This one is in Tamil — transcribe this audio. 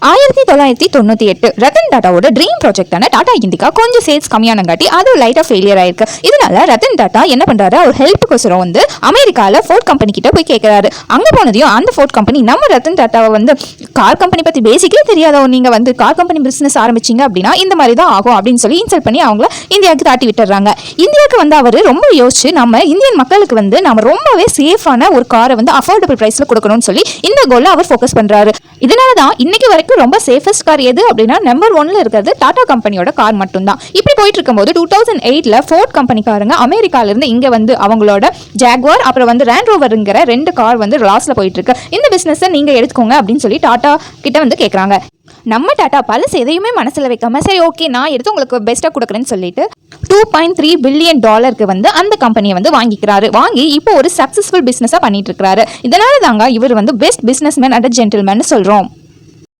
1998 ரத்தன் டாட்டாவோட ட்ரீம் ப்ராஜெக்டான டாடா இண்டிகா கொஞ்சம் சேல்ஸ் கம்மியானங்காட்டி அது லைட்டாக ஃபெயிலியர் ஆயிருக்கு. இதனால ரத்தன் டாட்டா என்ன பண்றாரு, அவர் ஹெல்ப்புக்கோசரம் வந்து அமெரிக்காவில் ஃபோர்ட் கம்பெனி கிட்ட போய் கேட்கிறாரு. அங்கே போனதையும் அந்த ஃபோர்ட் கம்பெனி நம்ம ரத்தன் டாட்டாவை வந்து கார் கம்பெனி பற்றி பேசிக்கே தெரியாதோ, நீங்கள் வந்து கார் கம்பெனி பிஸ்னஸ் ஆரம்பிச்சிங்க அப்படின்னா இந்த மாதிரி தான் ஆகும் அப்படின்னு சொல்லி இன்சல்ட் பண்ணி அவங்கள இந்தியாவுக்கு தாட்டி விட்டுறாங்க. இந்தியாவுக்கு வந்து அவர் ரொம்ப யோசிச்சு நம்ம இந்தியன் மக்களுக்கு வந்து நம்ம ரொம்பவே சேஃபான ஒரு காரை வந்து அஃபோர்டபுள் ப்ரைஸில் கொடுக்கணும்னு சொல்லி இந்த கோலில் அவர் ஃபோக்கஸ் பண்ணுறாரு. இதனால தான் இன்னைக்கு வரைக்கும் ரொம்ப சேஃபஸ்ட் கார் எது அப்படின்னா நம்பர் 1ல இருக்கிறது டாடா கம்பெனியோட கார் மட்டும்தான். இப்படி போயிட்டு இருக்கும்போது 2008ல ஃபோர்ட் கம்பெனிக்காரங்க அமெரிக்கால இருந்து இங்க வந்து அவங்களோட ஜாக்வார் அப்புறம் வந்து ரேண்ட் ரோவருங்கிற 2 கார் வந்து லாஸ்ல போயிட்டு இருக்கு. இந்த பிசினஸ் நீங்க எடுத்துக்கோங்க அப்படின்னு சொல்லி டாடா கிட்ட வந்து கேட்கறாங்க. நம்ம டாடா பழசு எதையுமே மனசுல வைக்காம சரி ஓகே நான் எடுத்து உங்களுக்கு பெஸ்ட்டாக கொடுக்குறேன்னு சொல்லிட்டு $2.3 பில்லியன் வந்து அந்த கம்பெனியை வந்து வாங்கிக்கிறாரு. வாங்கி இப்போ ஒரு சக்சஸ்ஃபுல் பிசினஸா பண்ணிட்டு இருக்காரு. இதனால தாங்க இவர் வந்து best businessman and gentleman சொல்றோம்.